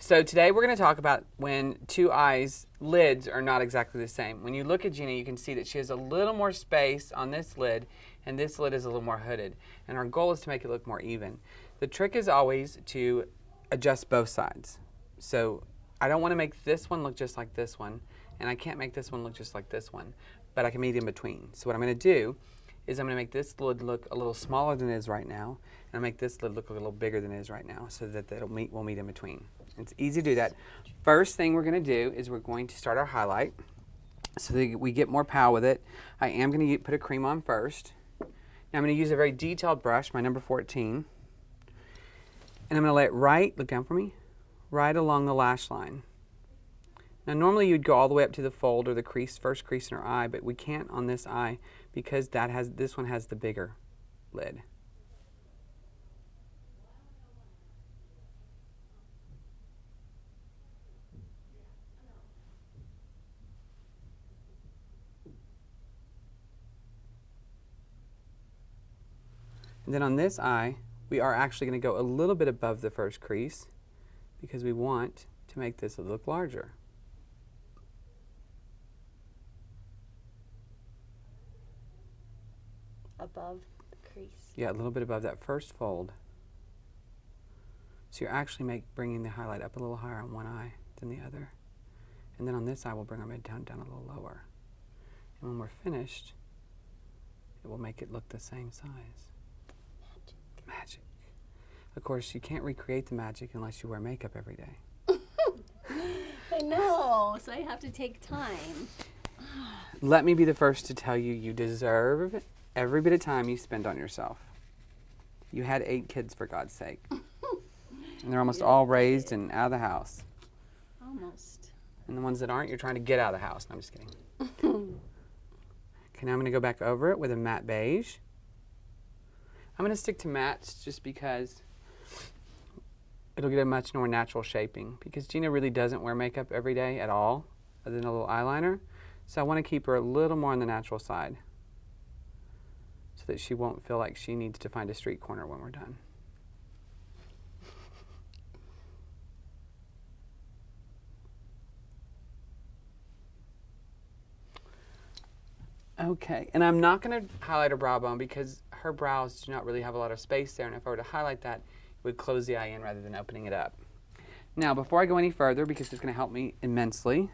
So today we're going to talk about when two eyes lids are not exactly the same. When you look at Gina, you can see that she has a little more space on this lid, and this lid is a little more hooded. And our goal is to make it look more even. The trick is always to adjust both sides. So I don't want to make this one look just like this one, and I can't make this one look just like this one, but I can meet in between. So what I'm going to do is I'm going to make this lid look a little smaller than it is right now, and I'll make this lid look a little bigger than it is right now, so that we'll meet in between. It's easy to do that. First thing we're going to do is we're going to start our highlight so that we get more power with it. I am going to put a cream on first. Now I'm going to use a very detailed brush, my number 14, and I'm going to let it look down for me, right along the lash line. Now normally you'd go all the way up to the fold or the crease, first crease in her eye, but we can't on this eye because this one has the bigger lid. And then on this eye, we are actually going to go a little bit above the first crease because we want to make this look larger. Above the crease. Yeah, a little bit above that first fold. So you're actually bringing the highlight up a little higher on one eye than the other. And then on this eye, we'll bring our midtone down a little lower. And when we're finished, it will make it look the same size. Magic. Of course, you can't recreate the magic unless you wear makeup every day. I know, so I have to take time. Let me be the first to tell you, you deserve every bit of time you spend on yourself. You had 8 kids, for God's sake. And they're almost all raised and out of the house. Almost. And the ones that aren't, you're trying to get out of the house. No, I'm just kidding. Okay, now I'm going to go back over it with a matte beige. I'm going to stick to mattes just because it'll get a much more natural shaping. Because Gina really doesn't wear makeup every day at all, other than a little eyeliner. So I want to keep her a little more on the natural side so that she won't feel like she needs to find a street corner when we're done. Okay, and I'm not going to highlight her brow bone because her brows do not really have a lot of space there, and if I were to highlight that, it would close the eye in rather than opening it up. Now, before I go any further, because it's going to help me immensely,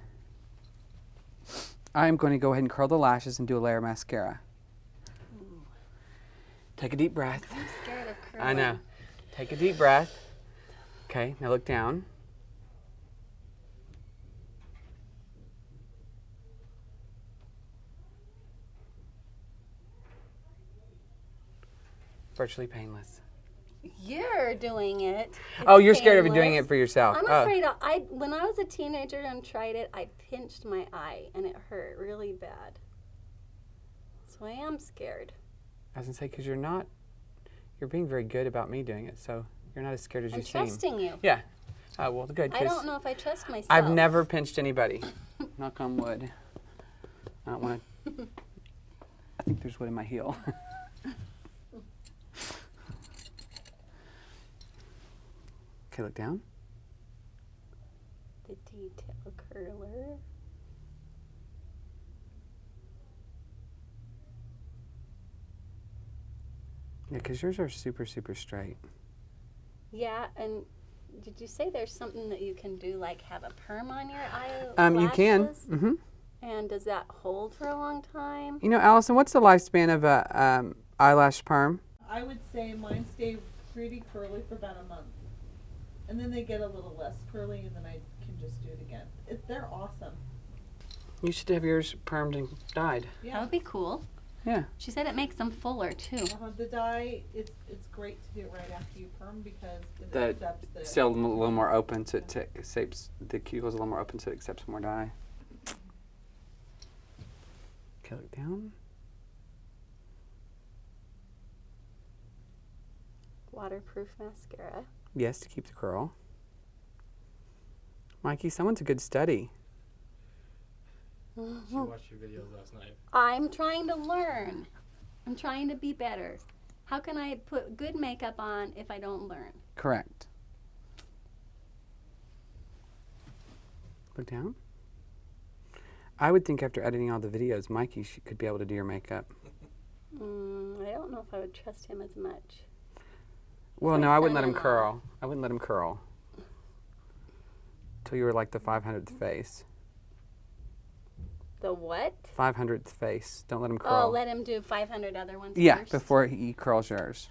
I'm going to go ahead and curl the lashes and do a layer of mascara. Ooh. Take a deep breath. I'm scared of curling. I know. Take a deep breath. Okay, now look down. Virtually painless. You're doing it. It's Oh, you're scared of painless. doing it for yourself. I'm afraid when I was a teenager and tried it, I pinched my eye and it hurt really bad. So I am scared. I was going to say, because you're being very good about me doing it, so you're not as scared as you seem. I'm trusting you. Yeah. Oh, well, good. I don't know if I trust myself. I've never pinched anybody. Knock on wood. I don't want to. I think there's wood in my heel. Okay, look down. The detail curler. Yeah, because yours are super, super straight. Yeah, and did you say there's something that you can do, like have a perm on your eyelashes? You can. Mm-hmm. And does that hold for a long time? You know, Allison, what's the lifespan of a eyelash perm? I would say mine stay pretty curly for about a month. And then they get a little less curly, and then I can just do it again. They're awesome. You should have yours permed and dyed. That would be cool. Yeah. She said it makes them fuller, too. The dye, it's great to do it right after you perm because it The accepts the... still a little more open, so it accepts, the cuticle's a little more open, so it accepts more dye. Okay, look down. Waterproof mascara. Yes, to keep the curl. Mikey, someone's a good study. She watched your videos last night. I'm trying to learn. I'm trying to be better. How can I put good makeup on if I don't learn? Correct. Look down. I would think after editing all the videos, Mikey could be able to do your makeup. I don't know if I would trust him as much. Well, My no, I wouldn't let him son-in-law. curl. I wouldn't let him curl. Till you were like the 500th face. The what? 500th face. Don't let him Oh, curl. let him do 500 other ones Yeah, first? before he curls yours.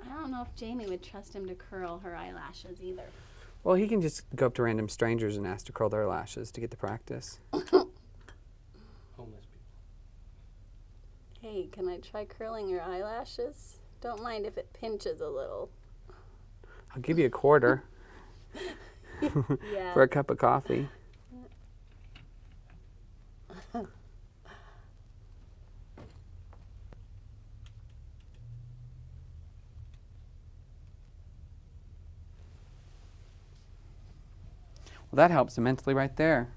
I don't know if Jamie would trust him to curl her eyelashes either. Well, he can just go up to random strangers and ask to curl their lashes to get the practice. Homeless people. Hey, can I try curling your eyelashes? Don't mind if it pinches a little. I'll give you a quarter Yeah. for a cup of coffee. Well, that helps immensely right there.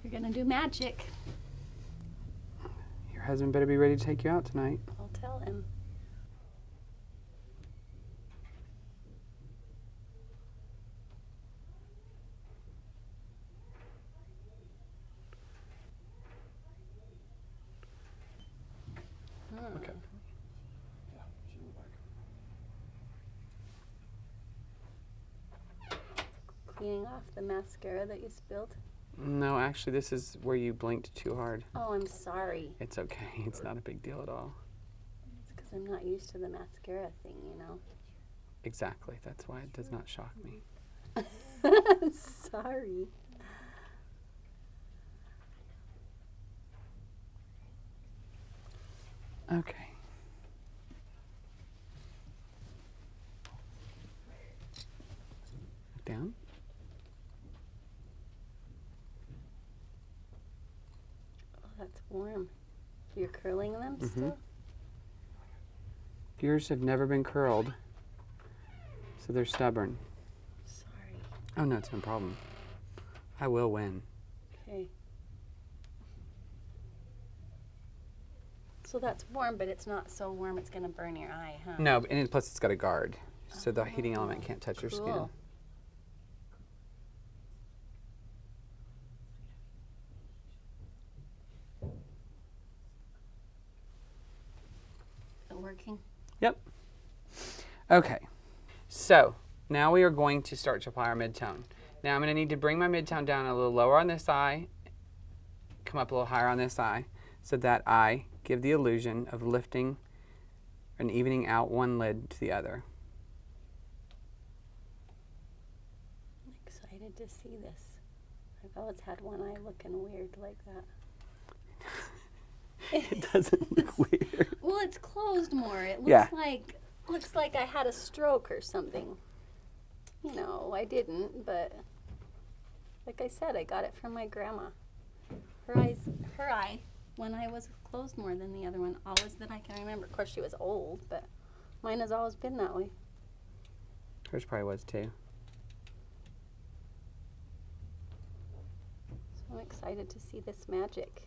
You're gonna do magic. Your husband better be ready to take you out tonight. I'll tell him. Okay. Yeah, she will back. Cleaning off the mascara that you spilled. No, actually, this is where you blinked too hard. Oh, I'm sorry. It's okay. It's not a big deal at all. It's because I'm not used to the mascara thing, you know. Exactly. That's why it does not shock me. Sorry. Okay. Down. Oh, that's warm. You're curling them Mhm. still? Yours have never been curled, so they're stubborn. Sorry. Oh, no, it's no problem. I will win. Okay. So that's warm, but it's not so warm it's gonna burn your eye, huh? No, and plus it's got a guard, so the heating element can't touch your skin. Cool. Is it working? Yep. Okay. So now we are going to start to apply our midtone. Now I'm going to need to bring my midtone down a little lower on this eye, come up a little higher on this eye, so that I give the illusion of lifting and evening out one lid to the other. I'm excited to see this. I've always had one eye looking weird like that. It doesn't look weird. Well, it's closed more. It looks Yeah. looks like I had a stroke or something. You know, I didn't, but like I said, I got it from my grandma. Her eye, one eye was closed more than the other one, always that I can remember. Of course, she was old, but mine has always been that way. Hers probably was too. So I'm excited to see this magic.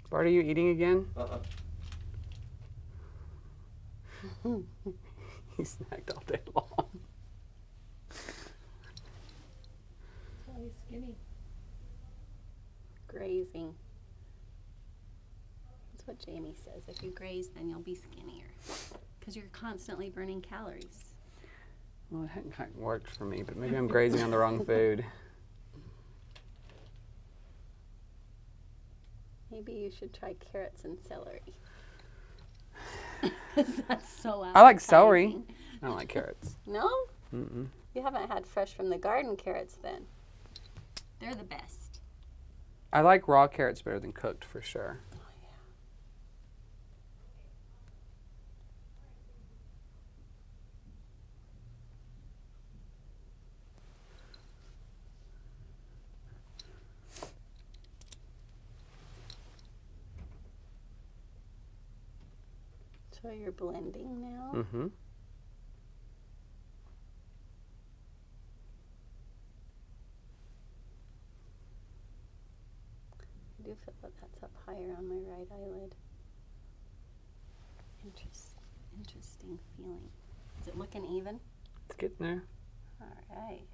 Bart, are you eating again? He snacked all day long. Oh, he's skinny. Grazing. That's what Jamie says. If you graze, then you'll be skinnier. Because you're constantly burning calories. Well, it hadn't quite worked for me, but maybe I'm grazing on the wrong food. Maybe you should try carrots and celery. 'Cause that's so I like celery. appetizing. I don't like carrots. No? Mm-mm. You haven't had fresh from the garden carrots then. They're the best. I like raw carrots better than cooked for sure. Oh, yeah. So you're blending now? Mm-hmm. It's up higher on my right eyelid. Interesting feeling. Is it looking even? It's getting there. All right.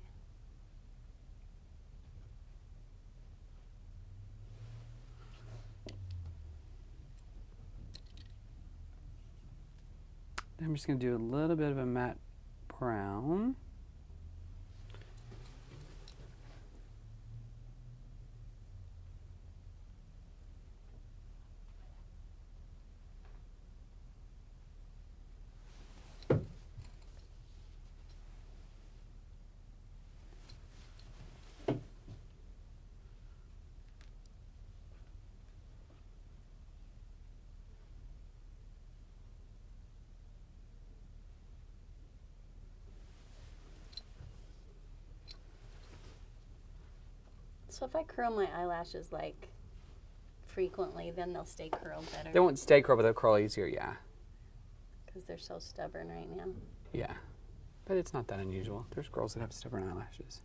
I'm just going to do a little bit of a matte brown. So if I curl my eyelashes like frequently, then they'll stay curled better. They won't stay curled, but they'll curl easier, yeah. Because they're so stubborn right now. Yeah. But it's not that unusual. There's girls that have stubborn eyelashes.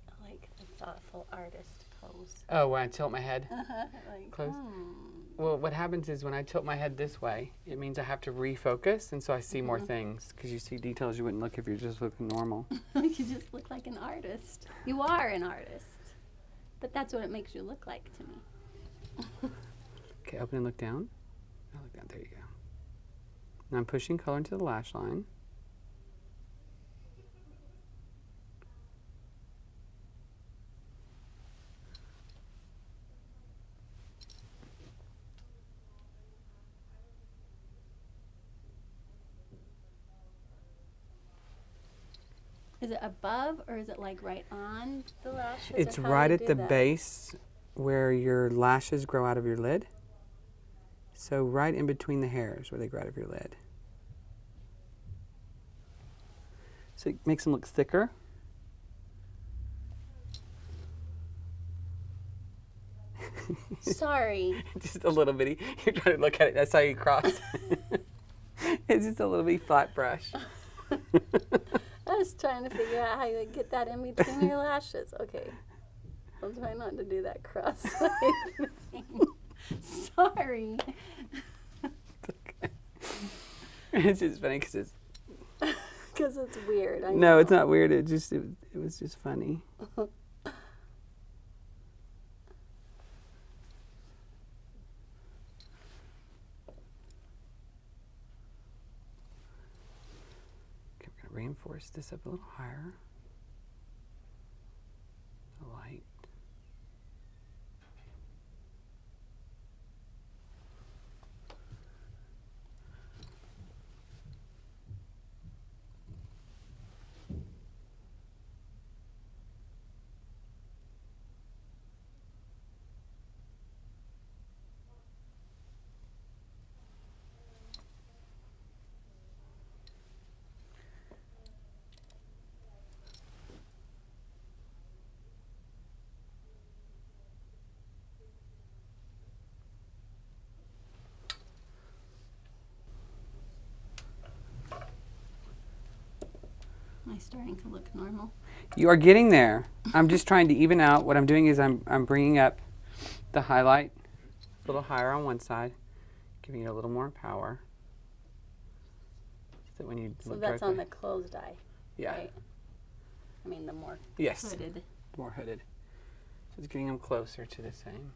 I like the thoughtful artist pose. Oh, when I tilt my head Like, close? Well, what happens is when I tilt my head this way, it means I have to refocus, and so I see more things, because you see details you wouldn't look if you're just looking normal. You just look like an artist. You are an artist. But that's what it makes you look like to me. Okay, open and look down. Now look down, there you go. Now I'm pushing color into the lash line. Is it above or is it like right on the lashes? It's or how right do you at do the that? base where your lashes grow out of your lid. So right in between the hairs where they grow out of your lid. So it makes them look thicker. Sorry. Just a little bitty. You're trying to look at it. That's how you cross. It's just a little bitty flat brush. I was trying to figure out how you get that in between your lashes. Okay. I'll try not to do that cross thing. Sorry. It's just funny because it's. Because it's weird. I No, know. it's not weird. It was just funny. Okay, we're gonna reinforce this up a little higher. The light. Am I starting to look normal? You are getting there. I'm just trying to even out. What I'm doing is I'm bringing up the highlight a little higher on one side, giving it a little more power. So that when you So look that's directly, on the closed eye, yeah, right? I mean, the more yes, hooded. more hooded. So it's getting them closer to the same.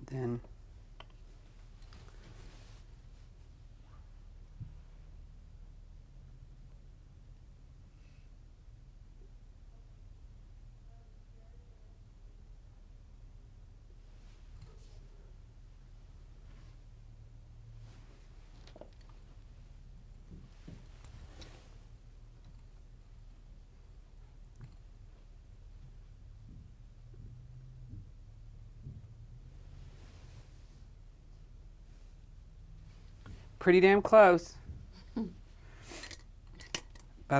And then pretty damn close. About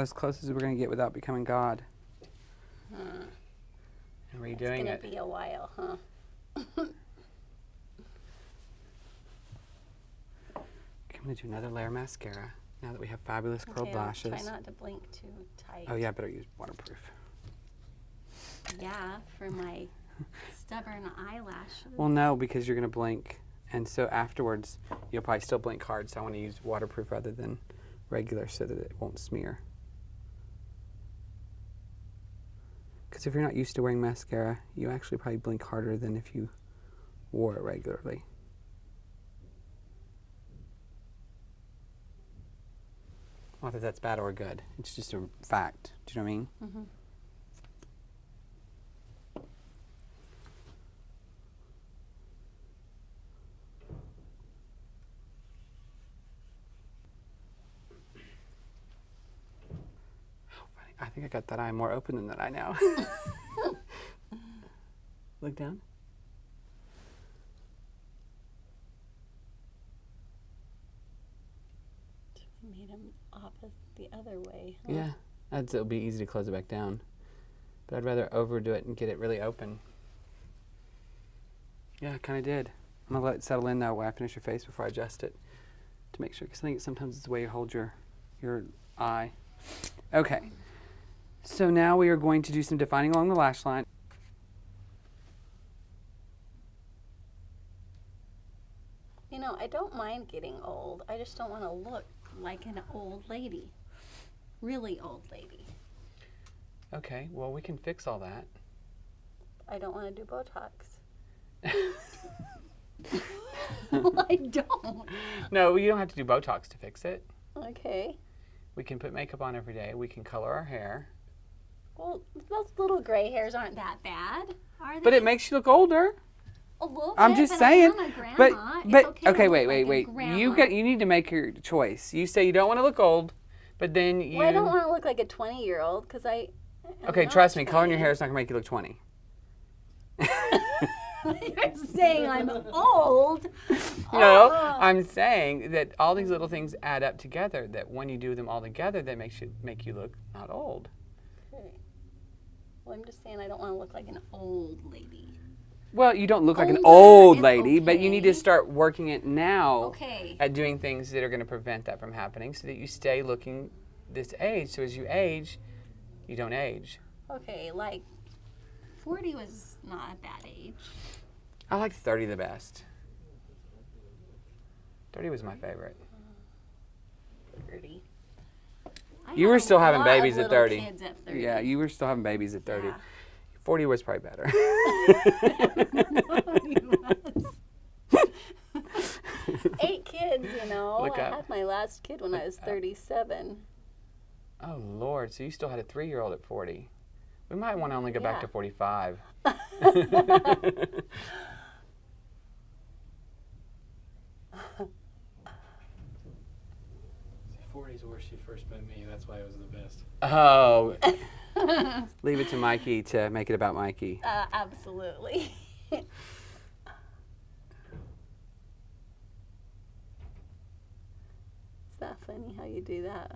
as close as we're going to get without becoming God. And redoing It's it. gonna be a while, huh? I'm going to do another layer of mascara now that we have fabulous curled Okay, lashes. try not to blink too tight. Oh yeah, I better use waterproof. Yeah, for my stubborn eyelashes. Well, no, because you're going to blink. And so afterwards, you'll probably still blink hard. So I want to use waterproof rather than regular so that it won't smear. Because if you're not used to wearing mascara, you actually probably blink harder than if you wore it regularly. Not that that's bad or good. It's just a fact. Do you know what I mean? Mm-hmm. I think I got that eye more open than that eye now. Look down. Made them opposite the other way. Huh? Yeah, it'll be easy to close it back down. But I'd rather overdo it and get it really open. Yeah, I kind of did. I'm going to let it settle in now while I finish your face before I adjust it to make sure, because I think sometimes it's the way you hold your eye. Okay, so now we are going to do some defining along the lash line. You know, I don't mind getting old. I just don't want to look like an old lady. Really old lady. Okay, well, we can fix all that. I don't want to do Botox. I don't. No, you don't have to do Botox to fix it. Okay. We can put makeup on every day. We can color our hair. Well, those little gray hairs aren't that bad, are they? But it makes you look older. A little I'm bit, just but saying. I'm a grandma. But It's okay, to okay, look wait. like a grandma. You need to make your choice. You say you don't want to look old, but then you. Well, I don't want to look like a 20-year-old because I. am Okay, not trust me. Coloring 20. your hair is not gonna make you look 20. You're saying I'm old. No, Oh. I'm saying that all these little things add up together. That when you do them all together, that make you look not old. Okay. Well, I'm just saying I don't want to look like an old lady. Well, you don't look like an Older old is lady, but you need to okay. start working it now Okay. at doing things that are going to prevent that from happening, so that you stay looking this age. So as you age, you don't age. Okay, like 40 was not a bad age. I like 30 the best. 30 was my favorite. 30. You were still having babies at 30. Kids at 30. Yeah, you were still having babies at 30. Yeah. 40 was probably better. He was. 8 kids, you know. Look I up. had my last kid when I was 37. Oh, Lord. So you still had a 3-year-old at 40. We might want to only go back Yeah. to 45. 40s were where she first met me. That's why it was the best. Oh. Leave it to Mikey to make it about Mikey. Absolutely. Is that funny how you do that?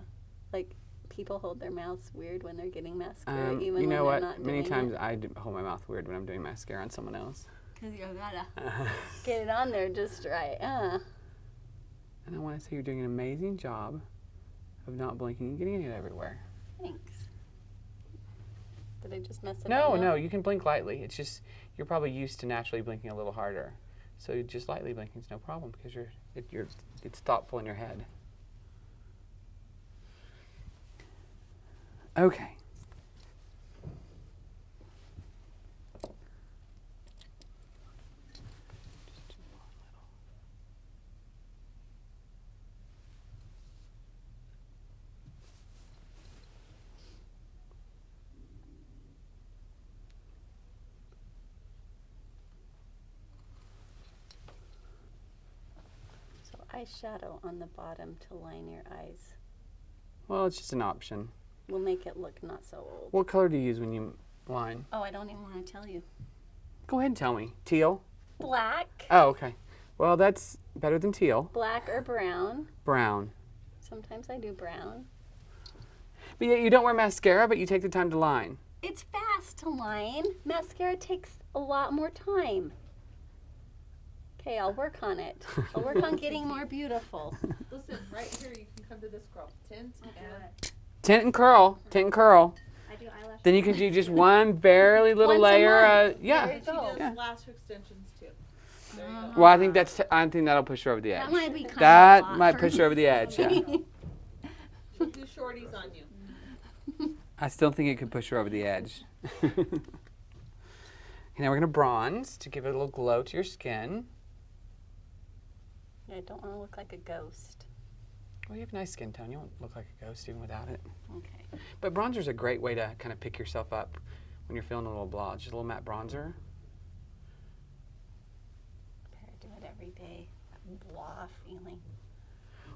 Like, people hold their mouths weird when they're getting mascara, even You when know they're what? not Many doing times it. I hold my mouth weird when I'm doing mascara on someone else. Because you gotta get it on there just right. And I want to say you're doing an amazing job of not blinking and getting it everywhere. Thanks. Did I just mess it No, up? no, you can blink lightly. It's just you're probably used to naturally blinking a little harder. So just lightly blinking is no problem because it's thoughtful in your head. Okay. So eyeshadow on the bottom to line your eyes Well, it's just an option. will make it look not so old. What color do you use when you line? Oh, I don't even want to tell you. Go ahead and tell me. Teal? Black. Oh, okay. Well, that's Better than teal. Black or brown. Brown. Sometimes I do brown. But yet you don't wear mascara, but you take the time to line. It's fast to line. Mascara takes a lot more time. Okay, I'll work on it. I'll work on getting more beautiful. Listen, right here you can come to this girl. Tint and Tint and curl. Tint and curl. I do eyelash. Then you can do just one barely little Once a layer. month. Yeah. There you she go. does Yeah. lash extensions too. There you go. Well, I think that'll push her over the edge. That might be kind That of a lot might for push her over the edge. Yeah. She'll do shorties on you. I still think it could push her over the edge. Okay, now we're gonna bronze to give it a little glow to your skin. I don't want to look like a ghost. Well, you have nice skin tone. You won't look like a ghost even without it. Okay. But bronzer's a great way to kind of pick yourself up when you're feeling a little blah. Just a little matte bronzer. Better do it every day. That blah feeling.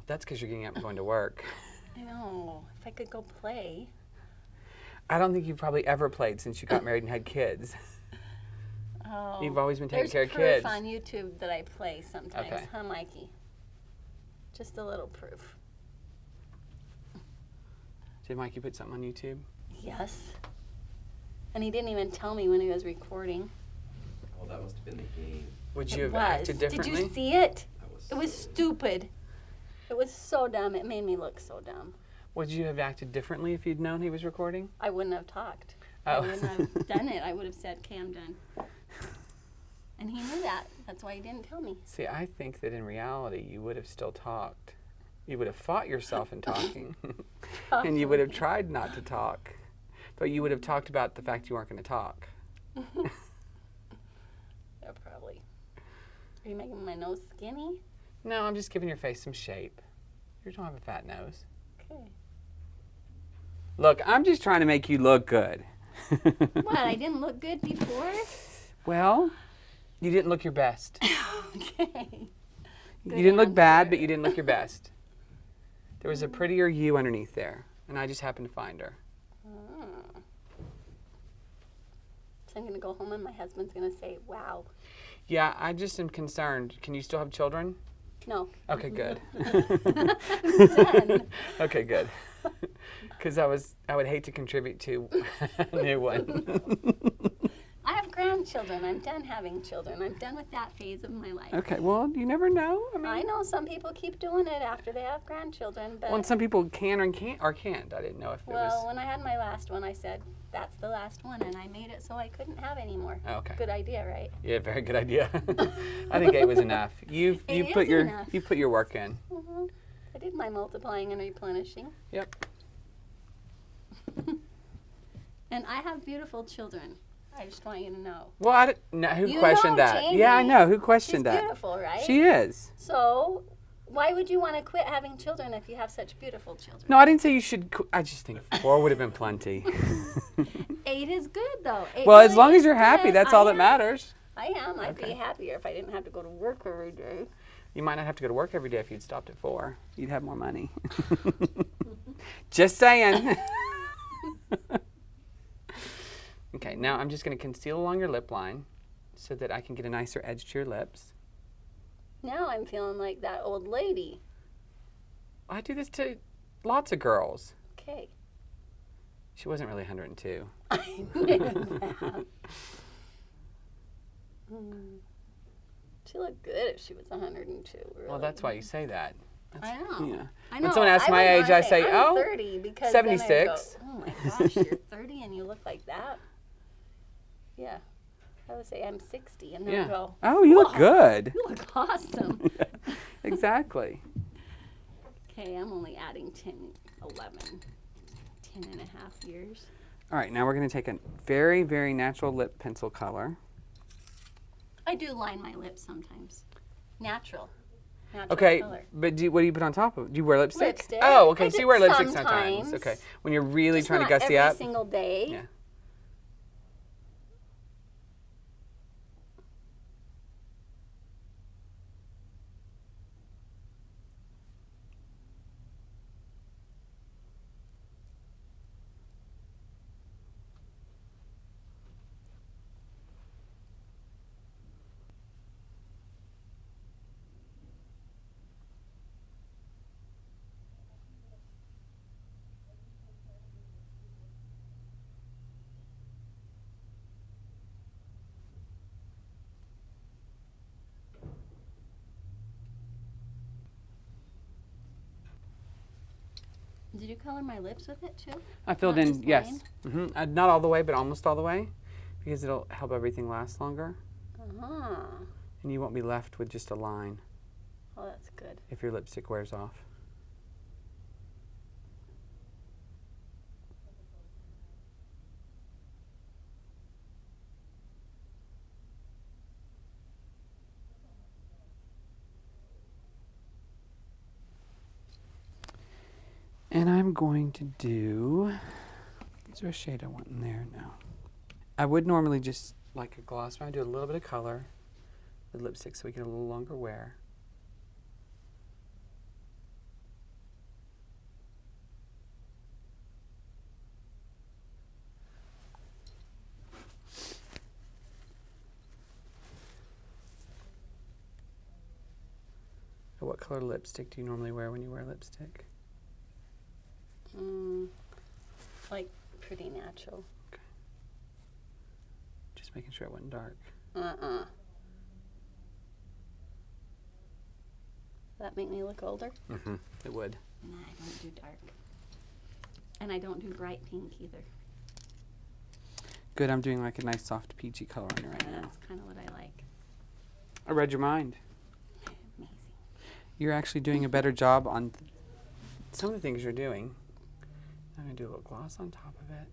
That's because you're getting up and going to work. I know. If I could go play. I don't think you've probably ever played since you got married and had kids. Oh. You've always been taking There's care of proof kids. on YouTube that I play sometimes, Okay. huh, Mikey? Just a little proof. Did Mikey put something on YouTube? Yes. And he didn't even tell me when he was recording. Well, that must have been the game. Would It you have was. acted differently? Did you see it? That was It was stupid. It was so dumb. It made me look so dumb. Would you have acted differently if you'd known he was recording? I wouldn't have talked. I Oh. wouldn't have done it. I would have said, okay, I'm done. And he knew that. That's why he didn't tell me. See, I think that in reality you would have still talked. You would have fought yourself in talking. And you would have tried not to talk. But you would have talked about the fact you weren't going to talk. Yeah, probably. Are you making my nose skinny? No, I'm just giving your face some shape. You don't have a fat nose. Okay. Look, I'm just trying to make you look good. What, I didn't look good before? Well, you didn't look your best. Okay. You Good didn't look bad, answer. but you didn't look your best. There was a prettier you underneath there, and I just happened to find her. Oh. So I'm going to go home and my husband's going to say, wow. Yeah, I just am concerned. Can you still have children? No. Okay, good. I'm done. Okay, good. Because I would hate to contribute to a new one. I have grandchildren. I'm done having children. I'm done with that phase of my life. Okay, well, you never know. I know some people keep doing it after they have grandchildren, but Well, and some people can or can't. I didn't know if it well, was. when I had my last one, I said, that's the last one, and I made it so I couldn't have any more. Oh, okay. Good idea, right? Yeah, very good idea. I think 8 was enough. You Eight put is your enough. you put your work in. Hmm. I did my multiplying and replenishing. Yep. And I have beautiful children. I just want you to know. Well, I didn't know who You questioned know that. Yeah, I Jamie. know who She's questioned that. beautiful, right? She is. So, why would you want to quit having children if you have such beautiful children? No, I didn't say you should. I just think 4 would have been plenty. 8 is good, though. 8 Well, as really long as is you're happy, good. that's I all that am. matters. I am. I'd Okay. be happier if I didn't have to go to work every day. You might not have to go to work every day if you'd stopped at 4. You'd have more money. Just saying. Okay, now I'm just going to conceal along your lip line so that I can get a nicer edge to your lips. Now I'm feeling like that old lady. I do this to lots of girls. Okay. She wasn't really 102. I knew that. She looked good if she was 102. Really. Well, that's why you say that. I know. Yeah. I know. When someone asks I my wouldn't age, wanna I say, I'm oh, 30 because then I'd 76. go, oh my gosh, you're 30 and you look like that. Yeah. I would say I'm 60 and then Yeah. go, Oh, you look "Whoa, good. you look awesome. Exactly. Okay, I'm only adding 10, 11, 10 and a half years. All right, now we're going to take a very, very natural lip pencil color. I do line my lips sometimes. Natural. Natural Okay, color. but what do you put on top of it? Do you wear lipstick? Lipstick. Oh, okay, I so do you wear lipstick sometimes. sometimes. Okay, when you're really Just trying to not gussy every up. single day. Yeah. Did you color my lips with it too? I filled Not in, just yes. mine? Not all the way, but almost all the way, because it'll help everything last longer. Ah. And you won't be left with just a line Oh, that's good. if your lipstick wears off. And I'm going to do, is there a shade I want in there? No. I would normally just like a gloss, but I'm gonna do a little bit of color with lipstick so we get a little longer wear. What color lipstick do you normally wear when you wear lipstick? Like pretty natural. Just making sure it wasn't dark. That make me look older? Mm-hmm. It would. Nah, I don't do dark. And I don't do bright pink either. Good, I'm doing like a nice soft peachy color on you right now. That's kind of what I like. I read your mind. Amazing. You're actually doing a better job on some of the things you're doing. I'm gonna do a little gloss on top of it,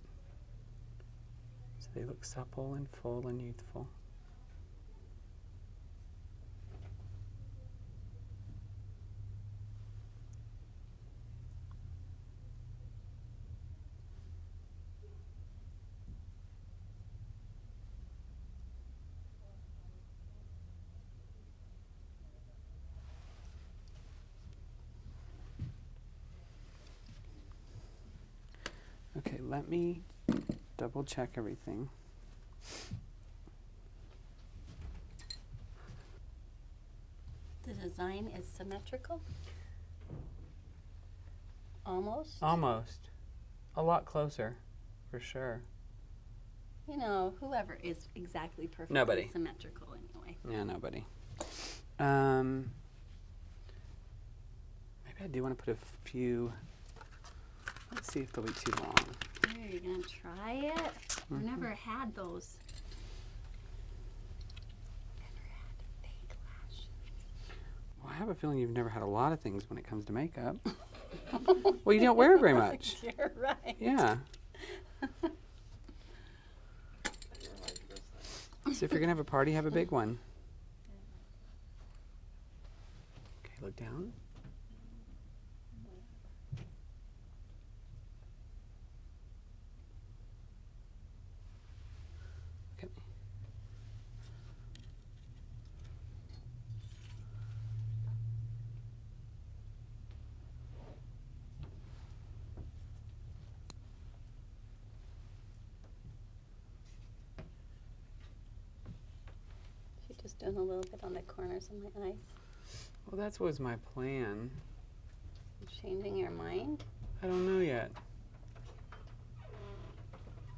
so they look supple and full and youthful. Okay, let me double check everything. The design is symmetrical? Almost? Almost. A lot closer, for sure. You know, whoever is exactly perfectly Nobody. symmetrical anyway. Yeah, nobody. Maybe I do want to put a few. Let's see if they'll be too long. Here, you're gonna try it? I've never had those. Never had fake lashes. Well, I have a feeling you've never had a lot of things when it comes to makeup. Well, you don't wear it very much. You're right. Yeah. So if you're gonna have a party, have a big one. Okay, look down. Okay. She's just doing a little bit on the corners of my eyes. Well, that was my plan. Changing your mind? I don't know yet.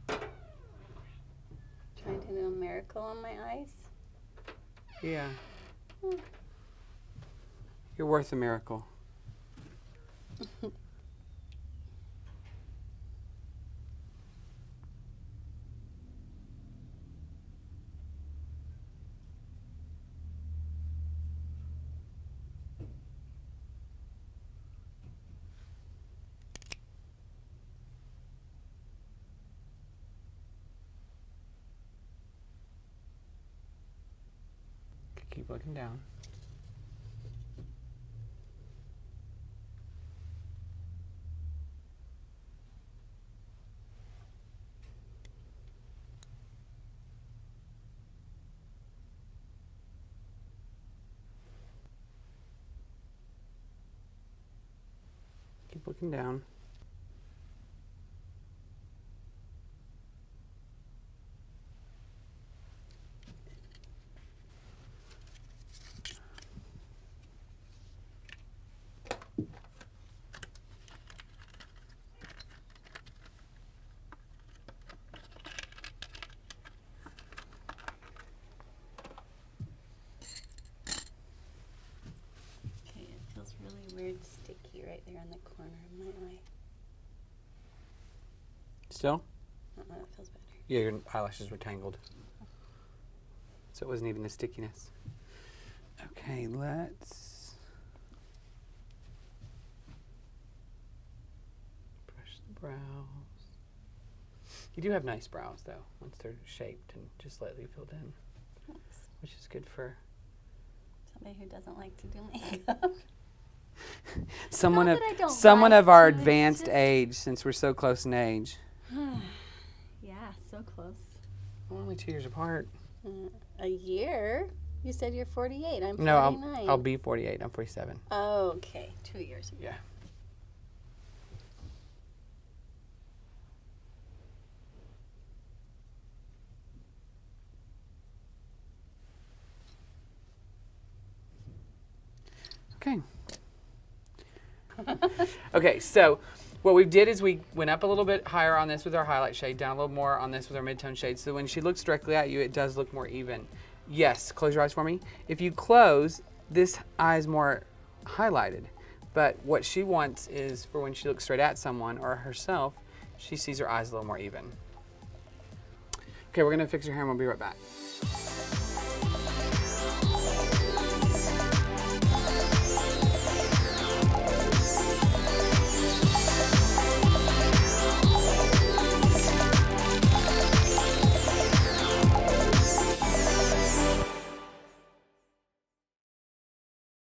Trying to do a miracle on my eyes? Yeah. You're worth a miracle. Keep looking down. Keep looking down. Okay, it feels really weird sticky right there on the corner of my eye. Still? That feels better. Yeah, your eyelashes were tangled. So it wasn't even the stickiness. Okay, let's brush the brows. You do have nice brows though, once they're shaped and just slightly filled in, Thanks. which is good for Somebody who doesn't like to do makeup. someone Not of that I don't someone like of our to, it's advanced just- age, since we're so close in age. Yeah, so close. We're only 2 years apart. A year? You said you're 48. I'm 49. No, I'll be 48. I'm 47. Okay, 2 years. Yeah. Okay. Okay, so what we did is we went up a little bit higher on this with our highlight shade, down a little more on this with our midtone shade, so when she looks directly at you, it does look more even. Yes, close your eyes for me. If you close, this eye is more highlighted, but what she wants is for when she looks straight at someone or herself, she sees her eyes a little more even. Okay, we're gonna fix your hair and we'll be right back.